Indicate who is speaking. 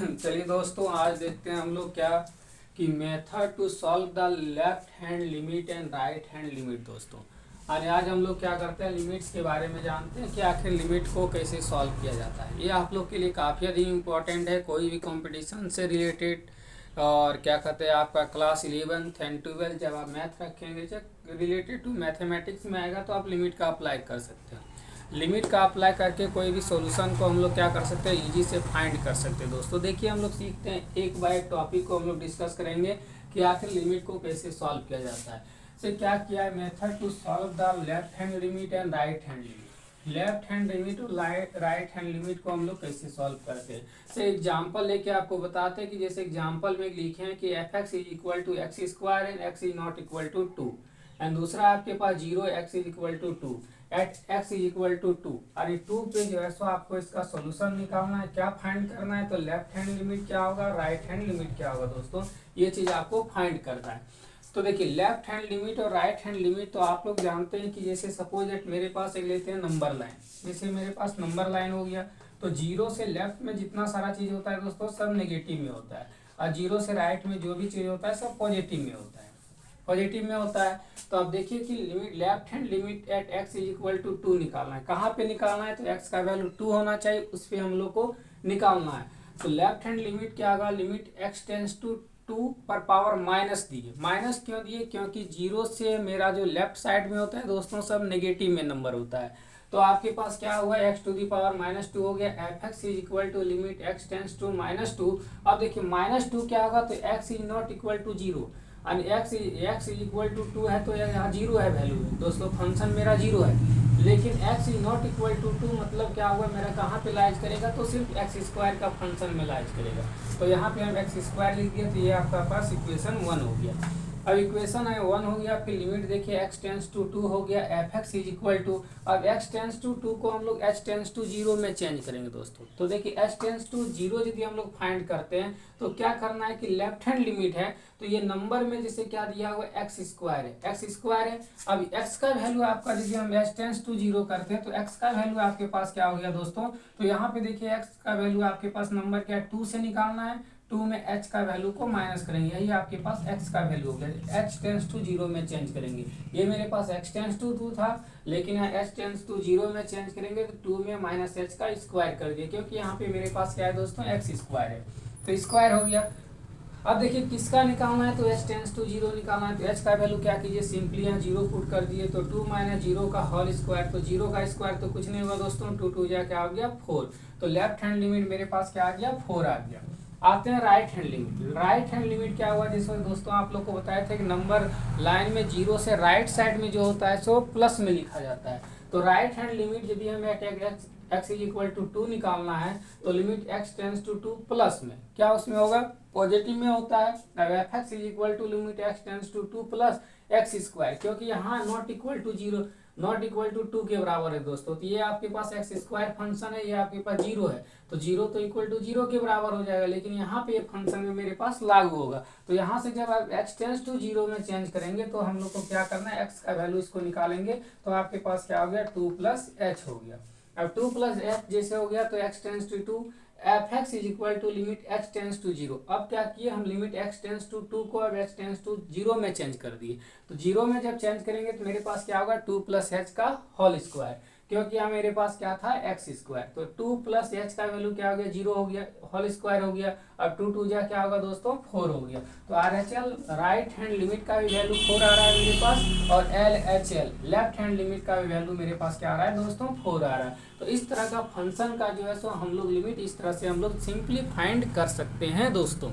Speaker 1: चलिए दोस्तों, आज देखते हैं हम लोग क्या कि method to solve the left hand limit and right hand limit. दोस्तों आज हम लोग क्या करते हैं, लिमिट्स के बारे में जानते हैं कि आखिर लिमिट को कैसे सॉल्व किया जाता है। ये आप लोग के लिए काफ़ी अधिक इम्पोर्टेंट है, कोई भी कंपटीशन से रिलेटेड। और क्या कहते हैं, आपका क्लास 11th एंड 12 जब आप मैथ रखेंगे, जब रिलेटेड टू मैथमेटिक्स में आएगा तो आप लिमिट का अप्लाई कर सकते हैं। लिमिट का अप्लाई करके कोई भी सॉल्यूशन को हम लोग क्या कर सकते हैं, इजी से फाइंड कर सकते हैं। दोस्तों देखिए, हम लोग सीखते हैं एक बाय एक टॉपिक को हम लोग डिस्कस करेंगे कि आखिर लिमिट को कैसे सॉल्व किया जाता है। से क्या किया है, method to solve the left hand limit and right hand limit. Left hand limit और राइट हैंड लिमिट को हम लोग कैसे सॉल्व करते हैं। से एग्जांपल लेके आपको बताते हैं कि जैसे एग्जांपल में लिखे हैं कि F X is equal to X square and X is not equal to 2 and दूसरा आपके पास 0 X is equal to 2 at X is equal to 2। और ये 2 पे जो है सो आपको इसका सोल्यूशन निकालना है, क्या फाइंड करना है। तो लेफ्ट हैंड लिमिट क्या होगा, राइट हैंड लिमिट क्या होगा। दोस्तों ये चीज़ आपको फाइंड करना है। तो देखिए, लेफ्ट हैंड लिमिट और राइट हैंड लिमिट तो आप लोग जानते हैं कि जैसे सपोज एट मेरे पास एक लेते हैं नंबर लाइन। जैसे मेरे पास नंबर लाइन हो गया तो 0 से लेफ्ट में जितना सारा चीज़ होता है दोस्तों सब नेगेटिव में होता है, और 0 से राइट में जो भी चीज़ होता है सब पॉजिटिव में होता है, पॉजिटिव में होता है। तो आप देखिए कि limit left hand limit at X is equal to 2 निकालना है। कहाँ पे निकालना है, तो एक्स का वैल्यू 2 होना चाहिए, उस पर हम लोग को निकालना है। तो लेफ्ट हैंड लिमिट क्या होगा, लिमिट एक्स टेंस टू 2 पर पावर माइनस दिए। माइनस क्यों दिए, क्योंकि 0 से मेरा जो लेफ्ट साइड में होता है दोस्तों सब नेगेटिव में नंबर होता है। तो आपके पास क्या हुआ, एक्स टू दी पावर -2 हो गया। F X is equal to limit X tends to -2। अब देखिए -2 क्या होगा, तो X is not equal to 0 और एक्स इज इक्वल टू 2 है, तो यहाँ 0 है वैल्यू दोस्तों, फंक्शन मेरा 0 है। लेकिन x is not equal to 2 मतलब क्या हुआ, मेरा कहाँ पे लाइज करेगा, तो सिर्फ एक्स स्क्वायर का फंक्शन में लाइज करेगा। तो यहाँ पे हम एक्स स्क्वायर लिख दिया, तो ये आपका पास इक्वेशन 1 हो गया। अब इक्वेशन है 1 हो गया, फिर लिमिट देखिए x टेंस टू 2 हो गया, F X is equal to. अब x टेंस टू 2 को हम लोग h टेंस टू 0 में चेंज करेंगे दोस्तों। तो देखिए h टेंस टू 0 यदि हम लोग फाइंड करते हैं तो क्या करना है कि लेफ्ट हैंड लिमिट है तो ये नंबर में जैसे क्या दिया हुआ एक्स स्क्वायर है, एक्स स्क्वायर है। अब x का वैल्यू आपका यदि हम h टेंस टू 0 करते हैं तो x का वैल्यू आपके पास क्या हो गया दोस्तों, तो यहाँ पे देखिए x का वैल्यू आपके पास नंबर क्या है 2 से निकालना है। 2 में h का वैल्यू को माइनस करेंगे, यही आपके पास x का वैल्यू हो गया। h टेंस टू 0 में चेंज करेंगे, ये मेरे पास x टेंस टू 2 था, लेकिन यहाँ h टेंस टू 0 में चेंज करेंगे तो 2 में माइनस h का स्क्वायर कर दिया, क्योंकि यहाँ पे मेरे पास क्या है दोस्तों x स्क्वायर है, तो स्क्वायर हो गया। अब देखिए किसका निकालना है, तो h टेंस टू 0 निकालना है। तो h का वैल्यू क्या कीजिए, सिंपली यहाँ 0 पुट कर दिए, तो 2 माइनस 0 का होल स्क्वायर, तो 0 का स्क्वायर तो कुछ नहीं हुआ दोस्तों, 2 2 जा क्या आ गया 4। तो लेफ्ट हैंड लिमिट मेरे पास क्या आ गया 4 आ गया। आते हैं right hand limit. Right hand limit क्या हुआ, जैसे दोस्तों आप लोग को बताया था कि नंबर लाइन में 0 से राइट साइड में जो होता है सो प्लस में लिखा जाता है। तो राइट हैंड लिमिट यदि हमें एक्स इज इक्वल टू 2 निकालना है तो limit X tends to 2 plus में क्या उसमें होगा, पॉजिटिव में होता है। अब F X is equal to limit X tends to 2 plus X square, क्योंकि यहाँ not equal to 0 not equal to 2 के बराबर है दोस्तों। तो ये आपके पास एक्स स्क्वायर फंक्शन है, ये आपके पास 0 है, तो 0 तो इक्वल टू 0 के बराबर हो जाएगा, लेकिन यहाँ पे ये फंक्शन में मेरे पास लागू होगा। तो यहाँ से जब आप एक्स टेंस टू 0 में चेंज करेंगे तो हम लोग को क्या करना है, एक्स का वैल्यू इसको निकालेंगे, तो आपके पास क्या हो गया 2 प्लस एच हो गया। अब 2 प्लस एच जैसे हो गया तो X tends to 2 F X is equal to limit X tends to 0। अब क्या किए हम, लिमिट एक्स टेंस टू 2 को अब एक्स टेंस टू 0 में चेंज कर दिए। तो 0 में जब चेंज करेंगे तो मेरे पास क्या होगा 2 प्लस एच का होल स्क्वायर, क्योंकि यहाँ मेरे पास क्या था एक्स स्क्वायर। तो 2 प्लस एच का वैल्यू क्या हो गया 0 हो गया, होल स्क्वायर हो गया। अब 2 2 जा क्या होगा दोस्तों 4 हो गया। तो R H L right hand limit का भी वैल्यू 4 आ रहा है मेरे पास, और L H L left hand limit का भी वैल्यू मेरे पास क्या आ रहा है दोस्तों 4 आ रहा है। तो इस तरह का फंक्शन का जो है सो हम लोग लिमिट इस तरह से हम लोग सिंपली फाइंड कर सकते हैं दोस्तों।